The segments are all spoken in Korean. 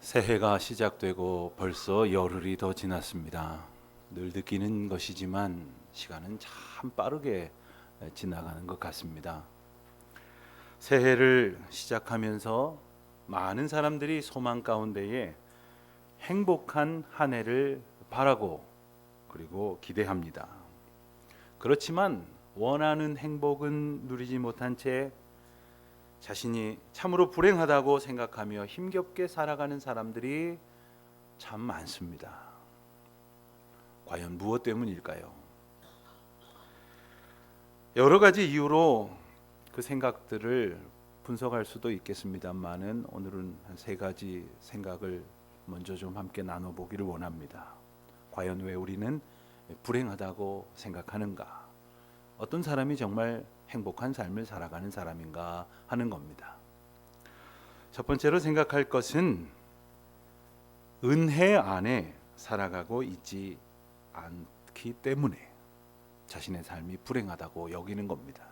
새해가 시작되고 벌써 열흘이 더 지났습니다. 늘 느끼는 것이지만 시간은 참 빠르게 지나가는 것 같습니다. 새해를 시작하면서 많은 사람들이 소망 가운데에 행복한 한 해를 바라고 그리고 기대합니다. 그렇지만 원하는 행복은 누리지 못한 채 자신이 참으로 불행하다고 생각하며 힘겹게 살아가는 사람들이 참 많습니다. 과연 무엇 때문일까요? 여러 가지 이유로 그 생각들을 분석할 수도 있겠습니다만은 오늘은 한 세 가지 생각을 먼저 좀 함께 나눠보기를 원합니다. 과연 왜 우리는 불행하다고 생각하는가? 어떤 사람이 정말 행복한 삶을 살아가는 사람인가 하는 겁니다. 첫 번째로 생각할 것은 은혜 안에 살아가고 있지 않기 때문에 자신의 삶이 불행하다고 여기는 겁니다.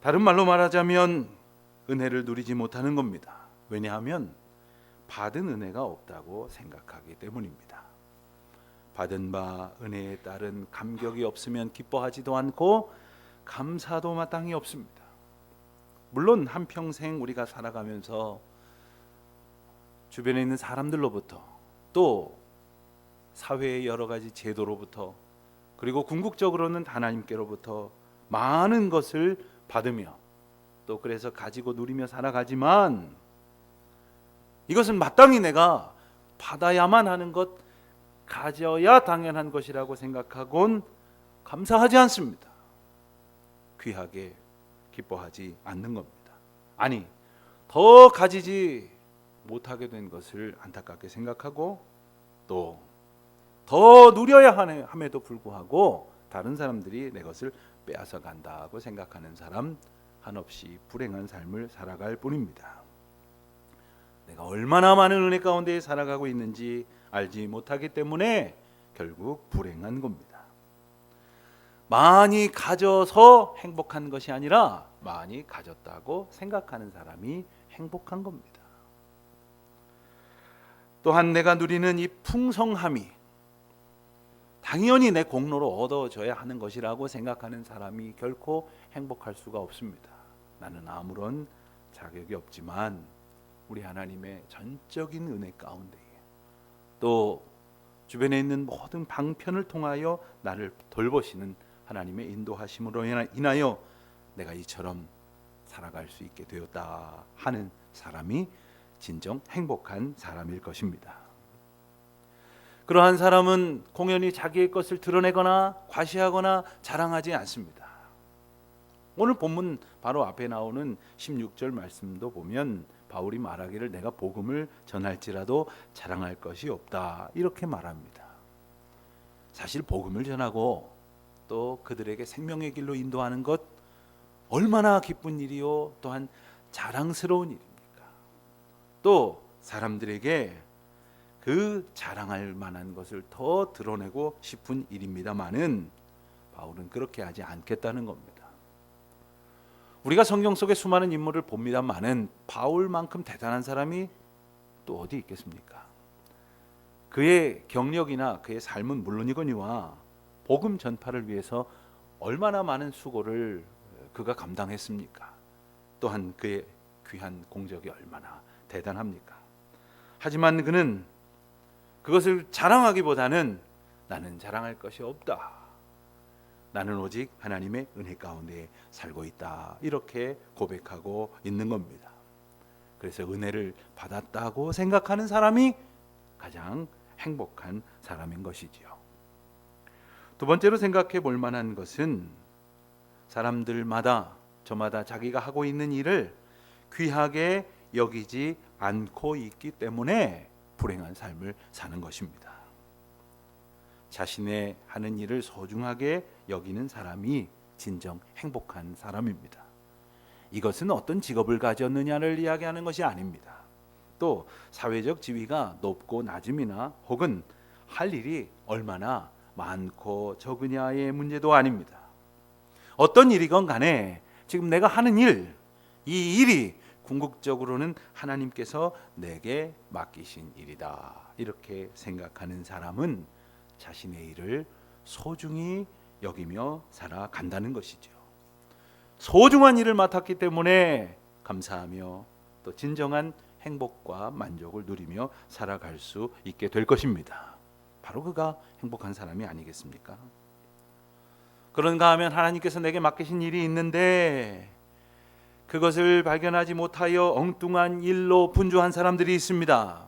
다른 말로 말하자면 은혜를 누리지 못하는 겁니다. 왜냐하면 받은 은혜가 없다고 생각하기 때문입니다. 받은 바 은혜에 따른 감격이 없으면 기뻐하지도 않고 감사도 마땅히 없습니다. 물론 한평생 우리가 살아가면서 주변에 있는 사람들로부터 또 사회의 여러 가지 제도로부터 그리고 궁극적으로는 하나님께로부터 많은 것을 받으며 또 그래서 가지고 누리며 살아가지만 이것은 마땅히 내가 받아야만 하는 것, 가져야 당연한 것이라고 생각하곤 감사하지 않습니다. 귀하게 기뻐하지 않는 겁니다. 아니, 더 가지지 못하게 된 것을 안타깝게 생각하고 또 더 누려야 함에도 불구하고 다른 사람들이 내 것을 빼앗아 간다고 생각하는 사람, 한없이 불행한 삶을 살아갈 뿐입니다. 내가 얼마나 많은 은혜 가운데 살아가고 있는지 알지 못하기 때문에 결국 불행한 겁니다. 많이 가져서 행복한 것이 아니라 많이 가졌다고 생각하는 사람이 행복한 겁니다. 또한 내가 누리는 이 풍성함이 당연히 내 공로로 얻어져야 하는 것이라고 생각하는 사람이 결코 행복할 수가 없습니다. 나는 아무런 자격이 없지만 우리 하나님의 전적인 은혜 가운데에 또 주변에 있는 모든 방편을 통하여 나를 돌보시는 하나님의 인도하심으로 인하여 내가 이처럼 살아갈 수 있게 되었다 하는 사람이 진정 행복한 사람일 것입니다. 그러한 사람은 공연히 자기의 것을 드러내거나 과시하거나 자랑하지 않습니다. 오늘 본문 바로 앞에 나오는 16절 말씀도 보면 바울이 말하기를 내가 복음을 전할지라도 자랑할 것이 없다 이렇게 말합니다. 사실 복음을 전하고 또 그들에게 생명의 길로 인도하는 것 얼마나 기쁜 일이요 또한 자랑스러운 일입니까? 또 사람들에게 그 자랑할 만한 것을 더 드러내고 싶은 일입니다마는 바울은 그렇게 하지 않겠다는 겁니다. 우리가 성경 속에 수많은 인물을 봅니다마는 바울만큼 대단한 사람이 또 어디 있겠습니까? 그의 경력이나 그의 삶은 물론이거니와 복음 전파를 위해서 얼마나 많은 수고를 그가 감당했습니까? 또한 그의 귀한 공적이 얼마나 대단합니까? 하지만 그는 그것을 자랑하기보다는 나는 자랑할 것이 없다. 나는 오직 하나님의 은혜 가운데 살고 있다. 이렇게 고백하고 있는 겁니다. 그래서 은혜를 받았다고 생각하는 사람이 가장 행복한 사람인 것이지요. 두 번째로 생각해 볼 만한 것은 사람들마다 저마다 자기가 하고 있는 일을 귀하게 여기지 않고 있기 때문에 불행한 삶을 사는 것입니다. 자신의 하는 일을 소중하게 여기는 사람이 진정 행복한 사람입니다. 이것은 어떤 직업을 가졌느냐를 이야기하는 것이 아닙니다. 또 사회적 지위가 높고 낮음이나 혹은 할 일이 얼마나 많고 적으냐의 문제도 아닙니다. 어떤 일이건 간에 지금 내가 하는 일, 이 일이 궁극적으로는 하나님께서 내게 맡기신 일이다, 이렇게 생각하는 사람은 자신의 일을 소중히 여기며 살아간다는 것이죠. 소중한 일을 맡았기 때문에 감사하며 또 진정한 행복과 만족을 누리며 살아갈 수 있게 될 것입니다. 바로 그가 행복한 사람이 아니겠습니까? 그런가 하면 하나님께서 내게 맡기신 일이 있는데 그것을 발견하지 못하여 엉뚱한 일로 분주한 사람들이 있습니다.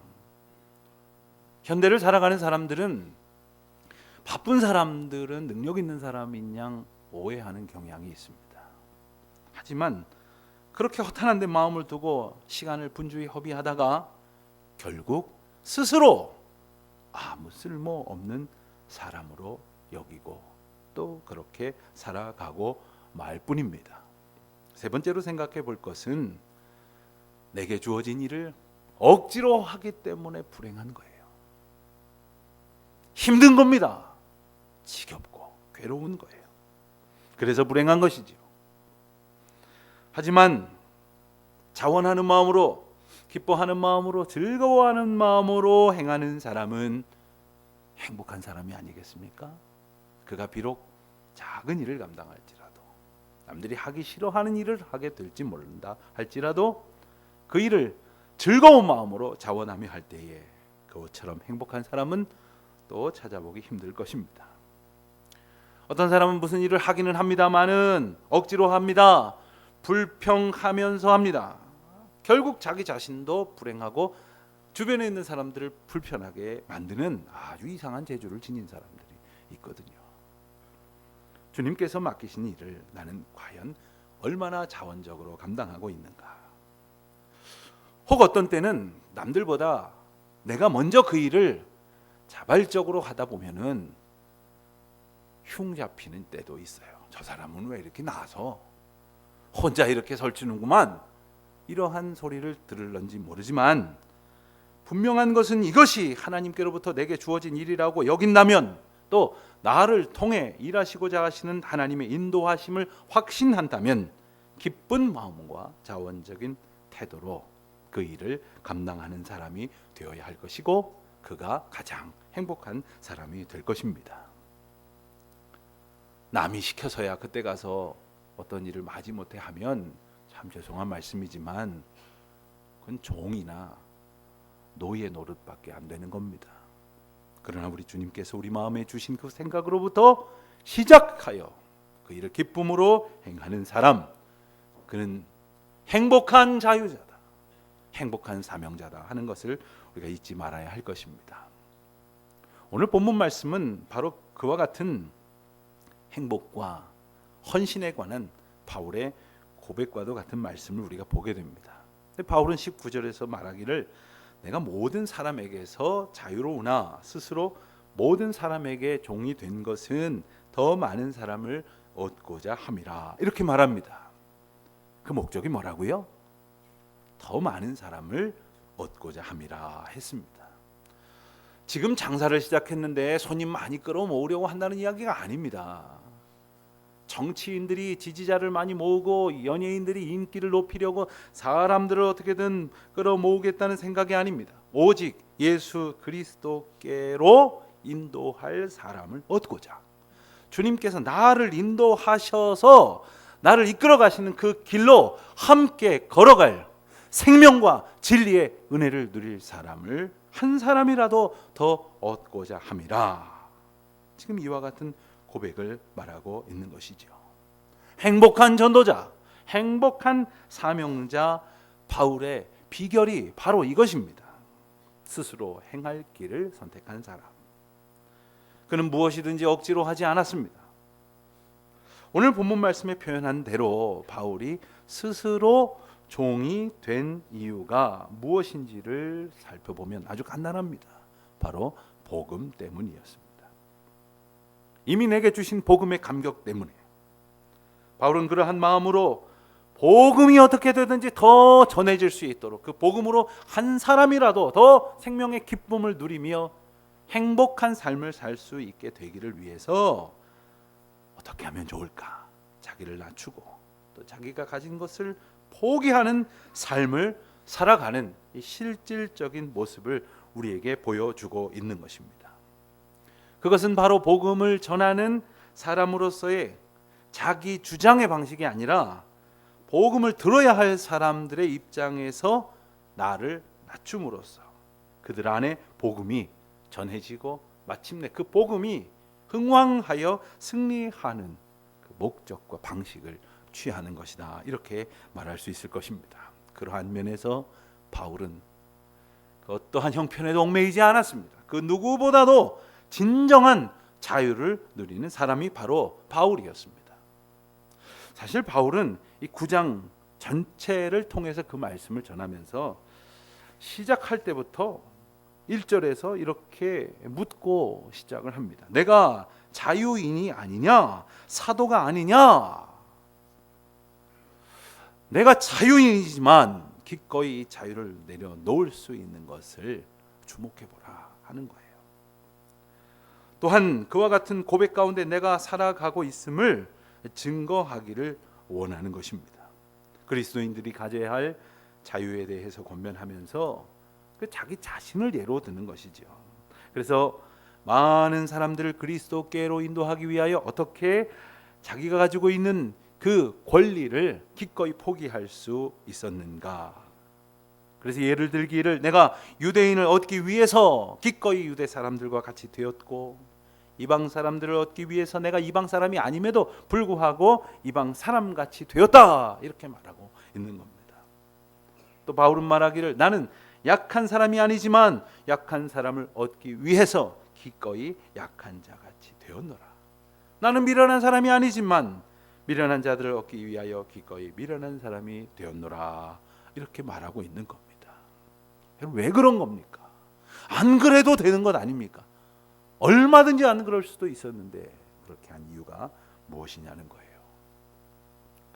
현대를 살아가는 사람들은 바쁜 사람들은 능력 있는 사람인 양 오해하는 경향이 있습니다. 하지만 그렇게 허탄한 데 마음을 두고 시간을 분주히 허비하다가 결국 스스로 아무 쓸모 없는 사람으로 여기고 또 그렇게 살아가고 말 뿐입니다. 세 번째로 생각해 볼 것은 내게 주어진 일을 억지로 하기 때문에 불행한 거예요. 힘든 겁니다. 지겹고 괴로운 거예요. 그래서 불행한 것이죠. 하지만 자원하는 마음으로, 기뻐하는 마음으로, 즐거워하는 마음으로 행하는 사람은 행복한 사람이 아니겠습니까? 그가 비록 작은 일을 감당할지라도, 남들이 하기 싫어하는 일을 하게 될지 모른다 할지라도 그 일을 즐거운 마음으로 자원하며 할 때에 그것처럼 행복한 사람은 또 찾아보기 힘들 것입니다. 어떤 사람은 무슨 일을 하기는 합니다마는 억지로 합니다. 불평하면서 합니다. 결국 자기 자신도 불행하고 주변에 있는 사람들을 불편하게 만드는 아주 이상한 재주를 지닌 사람들이 있거든요. 주님께서 맡기신 일을 나는 과연 얼마나 자원적으로 감당하고 있는가? 혹 어떤 때는 남들보다 내가 먼저 그 일을 자발적으로 하다 보면은 흉 잡히는 때도 있어요. 저 사람은 왜 이렇게 나서 혼자 이렇게 설치는구만, 이러한 소리를 들을런지 모르지만 분명한 것은 이것이 하나님께로부터 내게 주어진 일이라고 여긴다면, 또 나를 통해 일하시고자 하시는 하나님의 인도하심을 확신한다면 기쁜 마음과 자원적인 태도로 그 일을 감당하는 사람이 되어야 할 것이고, 그가 가장 행복한 사람이 될 것입니다. 남이 시켜서야 그때 가서 어떤 일을 마지못해 하면 참 죄송한 말씀이지만 그건 종이나 노예 노릇밖에 안 되는 겁니다. 그러나 우리 주님께서 우리 마음에 주신 그 생각으로부터 시작하여 그 일을 기쁨으로 행하는 사람, 그는 행복한 자유자다, 행복한 사명자다 하는 것을 우리가 잊지 말아야 할 것입니다. 오늘 본문 말씀은 바로 그와 같은 행복과 헌신에 관한 바울의 고백과도 같은 말씀을 우리가 보게 됩니다. 바울은 19절에서 말하기를 내가 모든 사람에게서 자유로우나 스스로 모든 사람에게 종이 된 것은 더 많은 사람을 얻고자 함이라, 이렇게 말합니다. 그 목적이 뭐라고요? 더 많은 사람을 얻고자 함이라 했습니다. 지금 장사를 시작했는데 손님 많이 끌어모으려고 한다는 이야기가 아닙니다. 정치인들이 지지자를 많이 모으고 연예인들이 인기를 높이려고 사람들을 어떻게든 끌어모으겠다는 생각이 아닙니다. 오직 예수 그리스도께로 인도할 사람을 얻고자, 주님께서 나를 인도하셔서 나를 이끌어 가시는 그 길로 함께 걸어갈 생명과 진리의 은혜를 누릴 사람을 한 사람이라도 더 얻고자 함이라. 지금 이와 같은 고백을 말하고 있는 것이죠. 행복한 전도자, 행복한 사명자 바울의 비결이 바로 이것입니다. 스스로 행할 길을 선택한 사람. 그는 무엇이든지 억지로 하지 않았습니다. 오늘 본문 말씀에 표현한 대로 바울이 스스로 종이 된 이유가 무엇인지를 살펴보면 아주 간단합니다. 바로 복음 때문이었습니다. 이미 내게 주신 복음의 감격 때문에 바울은 그러한 마음으로 복음이 어떻게 되든지 더 전해질 수 있도록 그 복음으로 한 사람이라도 더 생명의 기쁨을 누리며 행복한 삶을 살 수 있게 되기를 위해서 어떻게 하면 좋을까? 자기를 낮추고 또 자기가 가진 것을 포기하는 삶을 살아가는 이 실질적인 모습을 우리에게 보여주고 있는 것입니다. 그것은 바로 복음을 전하는 사람으로서의 자기 주장의 방식이 아니라 복음을 들어야 할 사람들의 입장에서 나를 낮춤으로써 그들 안에 복음이 전해지고 마침내 그 복음이 흥왕하여 승리하는 그 목적과 방식을 취하는 것이다. 이렇게 말할 수 있을 것입니다. 그러한 면에서 바울은 그 어떠한 형편에도 얽매이지 않았습니다. 그 누구보다도 진정한 자유를 누리는 사람이 바로 바울이었습니다. 사실 바울은 이 9장 전체를 통해서 그 말씀을 전하면서 시작할 때부터 1절에서 이렇게 묻고 시작을 합니다. 내가 자유인이 아니냐? 사도가 아니냐? 내가 자유인이지만 기꺼이 자유를 내려놓을 수 있는 것을 주목해보라 하는 거예요. 또한 그와 같은 고백 가운데 내가 살아가고 있음을 증거하기를 원하는 것입니다. 그리스도인들이 가져야 할 자유에 대해서 권면하면서 그 자기 자신을 예로 드는 것이죠. 그래서 많은 사람들을 그리스도께로 인도하기 위하여 어떻게 자기가 가지고 있는 그 권리를 기꺼이 포기할 수 있었는가. 그래서 예를 들기를 내가 유대인을 얻기 위해서 기꺼이 유대 사람들과 같이 되었고 이방 사람들을 얻기 위해서 내가 이방 사람이 아님에도 불구하고 이방 사람같이 되었다 이렇게 말하고 있는 겁니다. 또 바울은 말하기를 나는 약한 사람이 아니지만 약한 사람을 얻기 위해서 기꺼이 약한 자같이 되었노라. 나는 미련한 사람이 아니지만 미련한 자들을 얻기 위하여 기꺼이 미련한 사람이 되었노라 이렇게 말하고 있는 겁니다. 왜 그런 겁니까? 안 그래도 되는 것 아닙니까? 얼마든지 안 그럴 수도 있었는데 그렇게 한 이유가 무엇이냐는 거예요.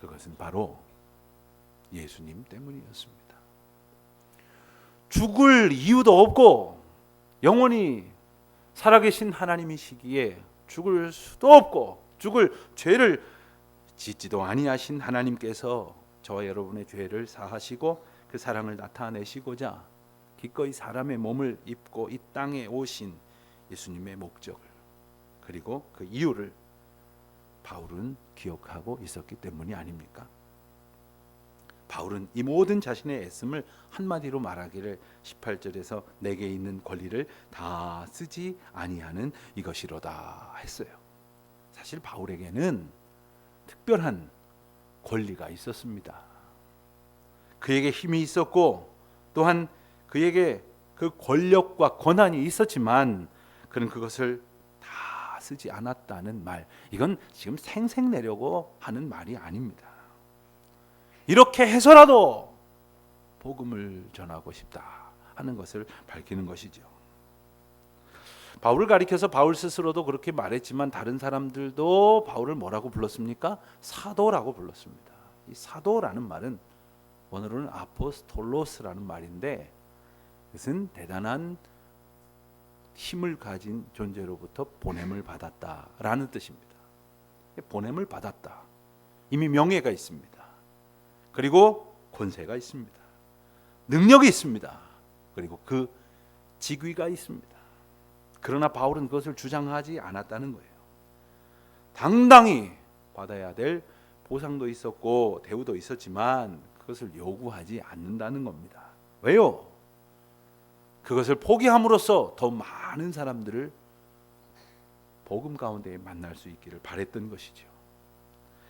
그것은 바로 예수님 때문이었습니다. 죽을 이유도 없고 영원히 살아계신 하나님이시기에 죽을 수도 없고 죽을 죄를 짓지도 아니하신 하나님께서 저와 여러분의 죄를 사하시고 그 사랑을 나타내시고자 기꺼이 사람의 몸을 입고 이 땅에 오신 예수님의 목적을 그리고 그 이유를 바울은 기억하고 있었기 때문이 아닙니까? 바울은 이 모든 자신의 애씀을 한마디로 말하기를 18절에서 내게 있는 권리를 다 쓰지 아니하는 이것이로다 했어요. 사실 바울에게는 특별한 권리가 있었습니다. 그에게 힘이 있었고 또한 그에게 그 권력과 권한이 있었지만 그는 그것을 다 쓰지 않았다는 말, 이건 지금 생색내려고 하는 말이 아닙니다. 이렇게 해서라도 복음을 전하고 싶다 하는 것을 밝히는 것이죠. 바울을 가리켜서 바울 스스로도 그렇게 말했지만 다른 사람들도 바울을 뭐라고 불렀습니까? 사도라고 불렀습니다. 이 사도라는 말은 원어로는 아포스톨로스라는 말인데 그것은 대단한 힘을 가진 존재로부터 보냄을 받았다라는 뜻입니다. 보냄을 받았다. 이미 명예가 있습니다. 그리고 권세가 있습니다. 능력이 있습니다. 그리고 그 직위가 있습니다. 그러나 바울은 그것을 주장하지 않았다는 거예요. 당당히 받아야 될 보상도 있었고 대우도 있었지만 그것을 요구하지 않는다는 겁니다. 왜요? 그것을 포기함으로써 더 많은 사람들을 복음 가운데 만날 수 있기를 바랬던 것이죠.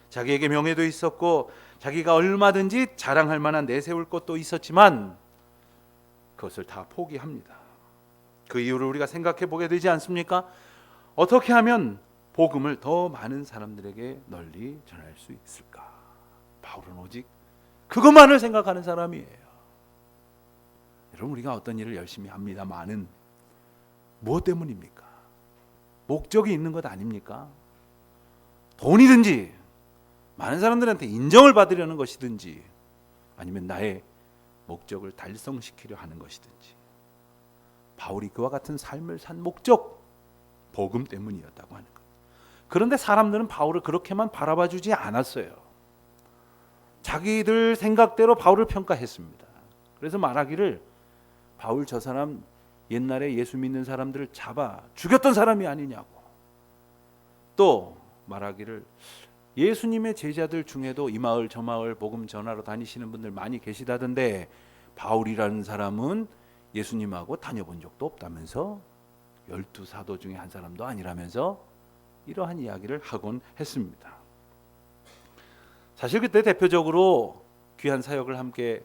자기에게 명예도 있었고 자기가 얼마든지 자랑할 만한 내세울 것도 있었지만 그것을 다 포기합니다. 그 이유를 우리가 생각해 보게 되지 않습니까? 어떻게 하면 복음을 더 많은 사람들에게 널리 전할 수 있을까? 바울은 오직 그것만을 생각하는 사람이에요. 여러분, 우리가 어떤 일을 열심히 합니다마는 무엇 때문입니까? 목적이 있는 것 아닙니까? 돈이든지 많은 사람들한테 인정을 받으려는 것이든지 아니면 나의 목적을 달성시키려 하는 것이든지 바울이 그와 같은 삶을 산 목적 복음 때문이었다고 하는 것. 그런데 사람들은 바울을 그렇게만 바라봐주지 않았어요. 자기들 생각대로 바울을 평가했습니다. 그래서 말하기를 바울 저 사람 옛날에 예수 믿는 사람들을 잡아 죽였던 사람이 아니냐고. 또 말하기를 예수님의 제자들 중에도 이 마을 저 마을 복음 전하러 다니시는 분들 많이 계시다던데 바울이라는 사람은 예수님하고 다녀본 적도 없다면서, 12사도 중에 한 사람도 아니라면서 이러한 이야기를 하곤 했습니다. 사실 그때 대표적으로 귀한 사역을 함께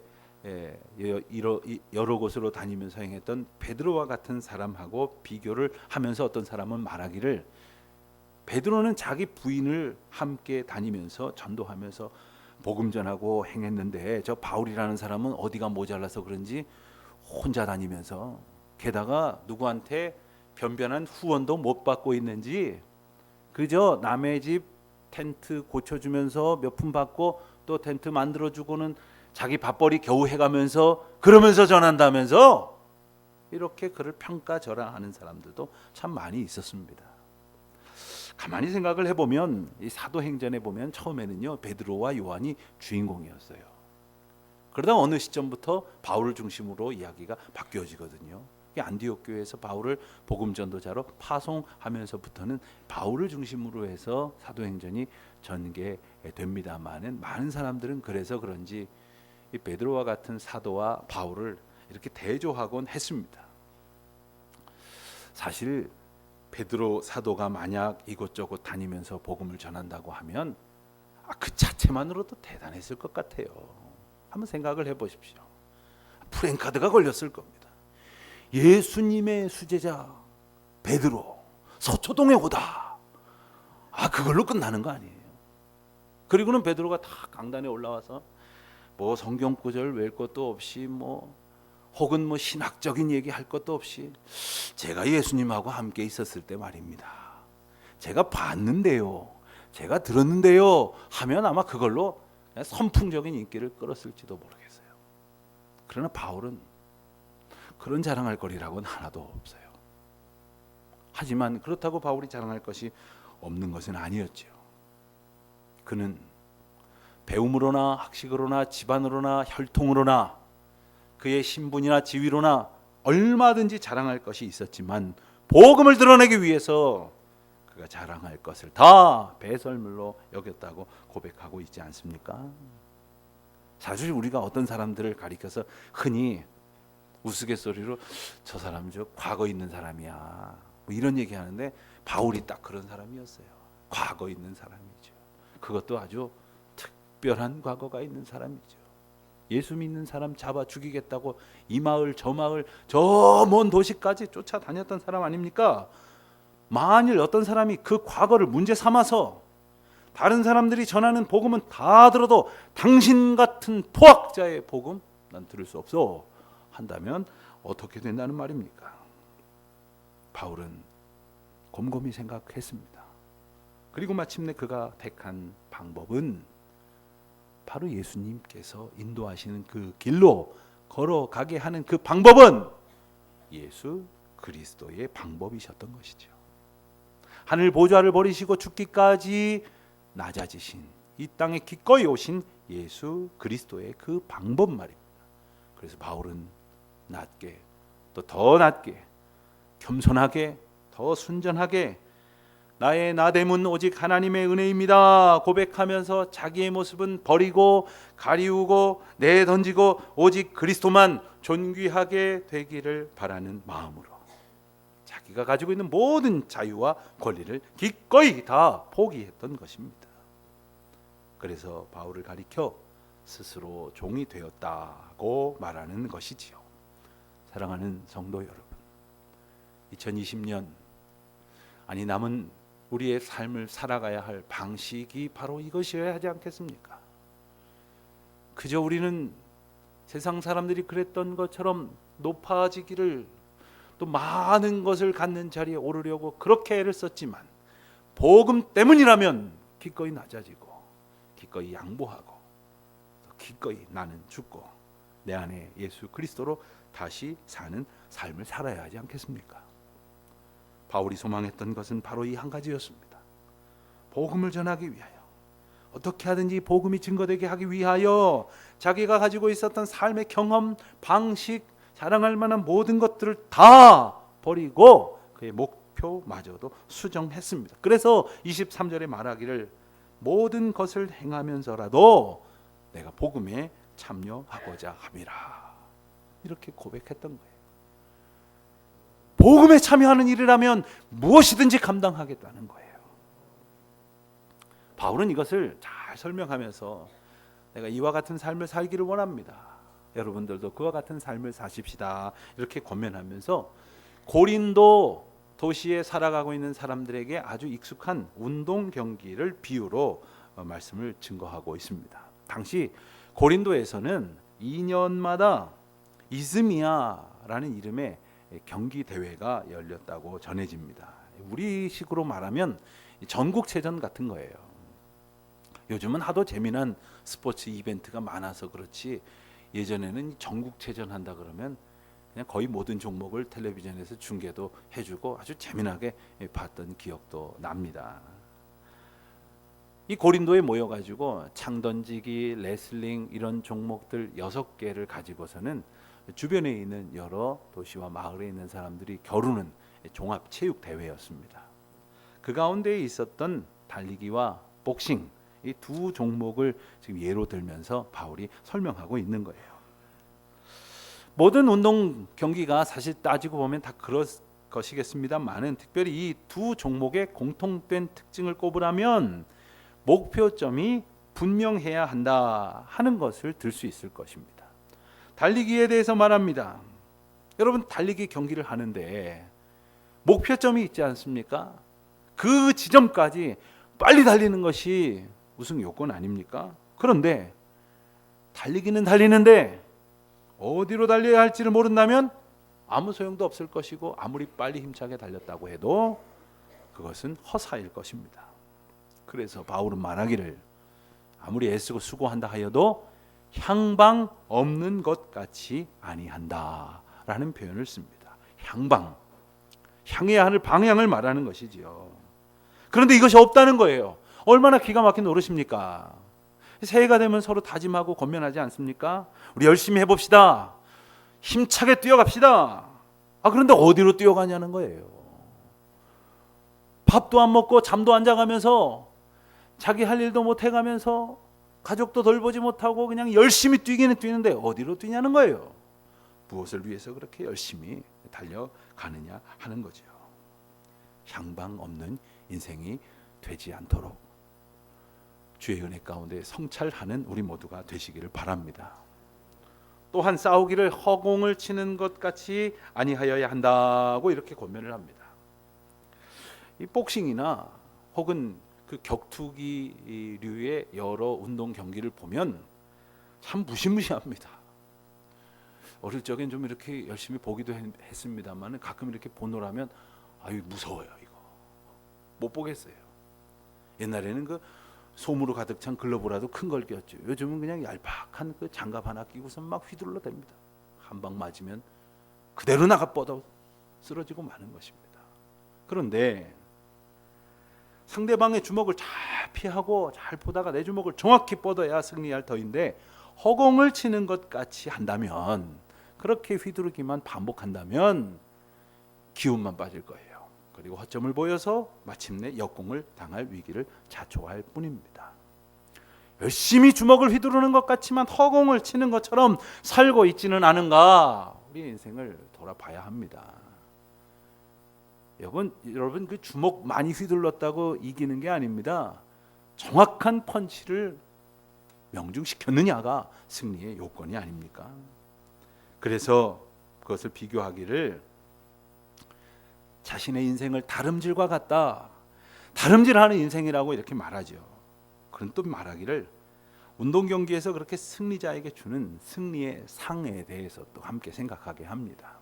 여러 곳으로 다니면서 행했던 베드로와 같은 사람하고 비교를 하면서 어떤 사람은 말하기를 베드로는 자기 부인을 함께 다니면서 전도하면서 복음 전하고 행했는데 저 바울이라는 사람은 어디가 모자라서 그런지 혼자 다니면서 게다가 누구한테 변변한 후원도 못 받고 있는지 그저 남의 집 텐트 고쳐주면서 몇 푼 받고 또 텐트 만들어주고는 자기 밥벌이 겨우 해가면서 그러면서 전한다면서 이렇게 그를 평가절하하는 사람들도 참 많이 있었습니다. 가만히 생각을 해보면 이 사도행전에 보면 처음에는요 베드로와 요한이 주인공이었어요. 그러다 어느 시점부터 바울을 중심으로 이야기가 바뀌어지거든요. 안디옥 교회에서 바울을 복음 전도자로 파송하면서부터는 바울을 중심으로 해서 사도행전이 전개됩니다만은 많은 사람들은 그래서 그런지 이 베드로와 같은 사도와 바울을 이렇게 대조하곤 했습니다. 사실 베드로 사도가 만약 이곳저곳 다니면서 복음을 전한다고 하면 그 자체만으로도 대단했을 것 같아요. 한번 생각을 해보십시오. 프랭카드가 걸렸을 겁니다. 예수님의 수제자 베드로 서초동에 오다. 그걸로 끝나는 거 아니에요. 그리고는 베드로가 다 강단에 올라와서 뭐 성경 구절 외울 것도 없이 혹은 신학적인 얘기 할 것도 없이 제가 예수님하고 함께 있었을 때 말입니다. 제가 봤는데요. 제가 들었는데요. 하면 아마 그걸로 선풍적인 인기를 끌었을지도 모르겠어요. 그러나 바울은 그런 자랑할 거리라고는 하나도 없어요. 하지만 그렇다고 바울이 자랑할 것이 없는 것은 아니었죠. 그는 배움으로나 학식으로나 집안으로나 혈통으로나 그의 신분이나 지위로나 얼마든지 자랑할 것이 있었지만 복음을 드러내기 위해서 그가 자랑할 것을 다 배설물로 여겼다고 고백하고 있지 않습니까? 사실 우리가 어떤 사람들을 가리켜서 흔히 우스갯소리로 저 사람 저 과거 있는 사람이야 이런 얘기하는데 바울이 딱 그런 사람이었어요. 과거 있는 사람이죠. 그것도 아주 특별한 과거가 있는 사람이죠. 예수 믿는 사람 잡아 죽이겠다고 이 마을 저 먼 도시까지 쫓아다녔던 사람 아닙니까? 만일 어떤 사람이 그 과거를 문제 삼아서 다른 사람들이 전하는 복음은 다 들어도 당신 같은 포학자의 복음 난 들을 수 없어 한다면 어떻게 된다는 말입니까? 바울은 곰곰이 생각했습니다. 그리고 마침내 그가 택한 방법은 바로 예수님께서 인도하시는 그 길로 걸어가게 하는 그 방법은 예수 그리스도의 방법이셨던 것이죠. 하늘 보좌를 버리시고 죽기까지 낮아지신 이 땅에 기꺼이 오신 예수 그리스도의 그 방법 말입니다. 그래서 바울은 낮게 또 더 낮게 겸손하게 더 순전하게 나의 나됨은 오직 하나님의 은혜입니다 고백하면서 자기의 모습은 버리고 가리우고 내던지고 오직 그리스도만 존귀하게 되기를 바라는 마음으로 자기가 가지고 있는 모든 자유와 권리를 기꺼이 다 포기했던 것입니다. 그래서 바울을 가리켜 스스로 종이 되었다고 말하는 것이지요. 사랑하는 성도 여러분, 2020년 남은 우리의 삶을 살아가야 할 방식이 바로 이것이어야 하지 않겠습니까? 그저 우리는 세상 사람들이 그랬던 것처럼 높아지기를 또 많은 것을 갖는 자리에 오르려고 그렇게 애를 썼지만 복음 때문이라면 기꺼이 낮아지고 기꺼이 양보하고 기꺼이 나는 죽고 내 안에 예수 그리스도로 다시 사는 삶을 살아야 하지 않겠습니까? 바울이 소망했던 것은 바로 이 한 가지였습니다. 복음을 전하기 위하여 어떻게 하든지 복음이 증거되게 하기 위하여 자기가 가지고 있었던 삶의 경험, 방식, 자랑할 만한 모든 것들을 다 버리고 그의 목표마저도 수정했습니다. 그래서 23절에 말하기를 모든 것을 행하면서라도 내가 복음에 참여하고자 함이라. 이렇게 고백했던 거예요. 복음에 참여하는 일이라면 무엇이든지 감당하겠다는 거예요. 바울은 이것을 잘 설명하면서 내가 이와 같은 삶을 살기를 원합니다. 여러분들도 그와 같은 삶을 사십시다. 이렇게 권면하면서 고린도 도시에 살아가고 있는 사람들에게 아주 익숙한 운동 경기를 비유로 말씀을 증거하고 있습니다. 당시 고린도에서는 2년마다 이즈미아라는 이름의 경기 대회가 열렸다고 전해집니다. 우리식으로 말하면 전국체전 같은 거예요. 요즘은 하도 재미난 스포츠 이벤트가 많아서 그렇지 예전에는 전국체전 한다 그러면 그냥 거의 모든 종목을 텔레비전에서 중계도 해주고 아주 재미나게 봤던 기억도 납니다. 이 고린도에 모여가지고 창던지기, 레슬링 이런 종목들 6개를 가지고서는 주변에 있는 여러 도시와 마을에 있는 사람들이 겨루는 종합체육대회였습니다. 그 가운데 있었던 달리기와 복싱 이 두 종목을 지금 예로 들면서 바울이 설명하고 있는 거예요. 모든 운동 경기가 사실 따지고 보면 다 그럴 것이겠습니다만은 특별히 이 두 종목의 공통된 특징을 꼽으라면 목표점이 분명해야 한다 하는 것을 들 수 있을 것입니다. 달리기에 대해서 말합니다. 여러분 달리기 경기를 하는데 목표점이 있지 않습니까? 그 지점까지 빨리 달리는 것이 우승 요건 아닙니까? 그런데 달리기는 달리는데 어디로 달려야 할지를 모른다면 아무 소용도 없을 것이고 아무리 빨리 힘차게 달렸다고 해도 그것은 허사일 것입니다. 그래서 바울은 말하기를 아무리 애쓰고 수고한다 하여도 향방 없는 것 같이 아니한다 라는 표현을 씁니다. 향방, 향해야 하는 방향을 말하는 것이지요. 그런데 이것이 없다는 거예요. 얼마나 기가 막힌 노릇입니까? 새해가 되면 서로 다짐하고 권면하지 않습니까? 우리 열심히 해봅시다. 힘차게 뛰어갑시다. 그런데 어디로 뛰어가냐는 거예요. 밥도 안 먹고 잠도 안 자가면서 자기 할 일도 못 해가면서 가족도 돌보지 못하고 그냥 열심히 뛰기는 뛰는데 어디로 뛰냐는 거예요. 무엇을 위해서 그렇게 열심히 달려가느냐 하는 거죠. 향방 없는 인생이 되지 않도록 주의 은혜 가운데 성찰하는 우리 모두가 되시기를 바랍니다. 또한 싸우기를 허공을 치는 것 같이 아니하여야 한다고 이렇게 권면을 합니다. 이 복싱이나 혹은 그 격투기류의 여러 운동 경기를 보면 참 무시무시합니다. 어릴 적엔 좀 이렇게 열심히 보기도 했습니다만 가끔 이렇게 보노라면 아유 무서워요. 이거 못 보겠어요. 옛날에는 그 솜으로 가득 찬 글러브라도 큰 걸 꼈죠. 요즘은 그냥 얄팍한 그 장갑 하나 끼고서 막 휘둘러 댑니다. 한 방 맞으면 그대로 나가 뻗어 쓰러지고 마는 것입니다. 그런데 상대방의 주먹을 잘 피하고 잘 보다가 내 주먹을 정확히 뻗어야 승리할 터인데 허공을 치는 것 같이 한다면 그렇게 휘두르기만 반복한다면 기운만 빠질 거예요. 그리고 허점을 보여서 마침내 역공을 당할 위기를 자초할 뿐입니다. 열심히 주먹을 휘두르는 것 같지만 허공을 치는 것처럼 살고 있지는 않은가? 우리 인생을 돌아봐야 합니다. 여러분 그 주먹 많이 휘둘렀다고 이기는 게 아닙니다. 정확한 펀치를 명중시켰느냐가 승리의 요건이 아닙니까? 그래서 그것을 비교하기를 자신의 인생을 다름질과 같다. 다름질하는 인생이라고 이렇게 말하죠. 그런 또 말하기를 운동 경기에서 그렇게 승리자에게 주는 승리의 상에 대해서 또 함께 생각하게 합니다.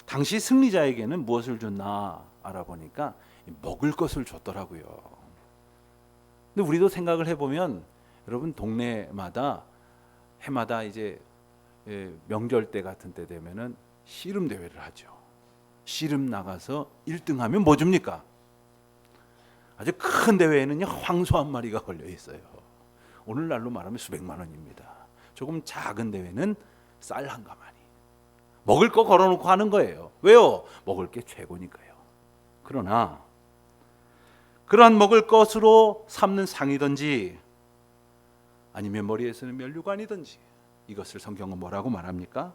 당시 승리자에게는 무엇을 줬나 알아보니까 먹을 것을 줬더라고요. 근데 우리도 생각을 해보면 여러분 동네마다 해마다 이제 명절 때 같은 때 되면은 씨름 대회를 하죠. 씨름 나가서 1등하면 뭐 줍니까? 아주 큰 대회에는요 황소 한 마리가 걸려 있어요. 오늘날로 말하면 수백만 원입니다. 조금 작은 대회는 쌀 한 가마니. 먹을 거 걸어놓고 하는 거예요. 왜요? 먹을 게 최고니까요. 그러나 그러한 먹을 것으로 삼는 상이든지 아니면 머리에 쓰는 면류관이든지 이것을 성경은 뭐라고 말합니까?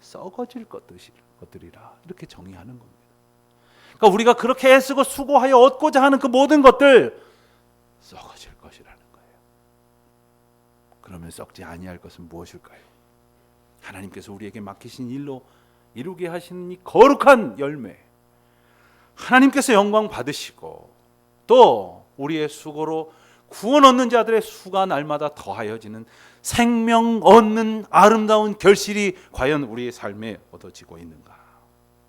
썩어질 것들이라 이렇게 정의하는 겁니다. 그러니까 우리가 그렇게 애쓰고 수고하여 얻고자 하는 그 모든 것들 썩어질 것이라는 거예요. 그러면 썩지 아니할 것은 무엇일까요? 하나님께서 우리에게 맡기신 일로 이루게 하시는 이 거룩한 열매, 하나님께서 영광 받으시고 또 우리의 수고로 구원 얻는 자들의 수가 날마다 더하여지는 생명 얻는 아름다운 결실이 과연 우리의 삶에 얻어지고 있는가?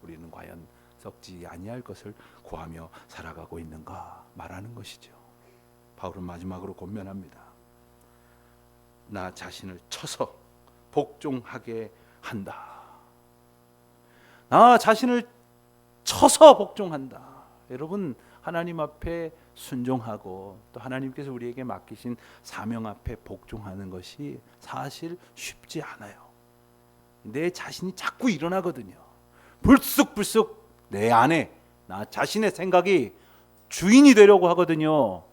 우리는 과연 썩지 아니할 것을 구하며 살아가고 있는가 말하는 것이죠. 바울은 마지막으로 권면합니다. 나 자신을 쳐서 복종하게 한다. 나 자신을 쳐서 복종한다. 여러분, 하나님 앞에 순종하고 또 하나님께서 우리에게 맡기신 사명 앞에 복종하는 것이 사실 쉽지 않아요. 내 자신이 자꾸 일어나거든요. 불쑥불쑥 내 안에 나 자신의 생각이 주인이 되려고 하거든요.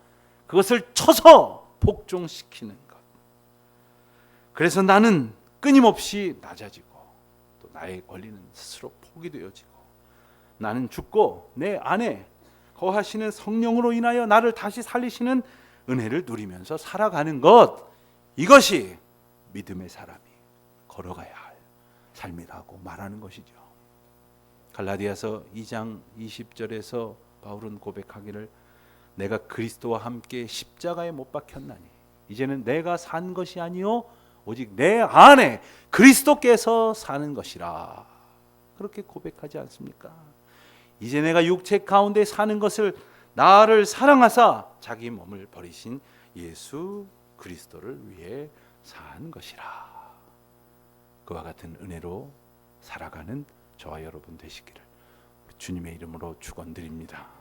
그것을 쳐서 복종시키는 것. 그래서 나는 끊임없이 낮아지고 또 나의 권리는 스스로 포기되어지고 나는 죽고 내 안에 거하시는 성령으로 인하여 나를 다시 살리시는 은혜를 누리면서 살아가는 것, 이것이 믿음의 사람이 걸어가야 할 삶이라고 말하는 것이죠. 갈라디아서 2장 20절에서 바울은 고백하기를 내가 그리스도와 함께 십자가에 못 박혔나니 이제는 내가 산 것이 아니요 오직 내 안에 그리스도께서 사는 것이라. 그렇게 고백하지 않습니까? 이제 내가 육체 가운데 사는 것을 나를 사랑하사 자기 몸을 버리신 예수 그리스도를 위해 산 것이라. 그와 같은 은혜로 살아가는 저와 여러분 되시기를 주님의 이름으로 축원드립니다.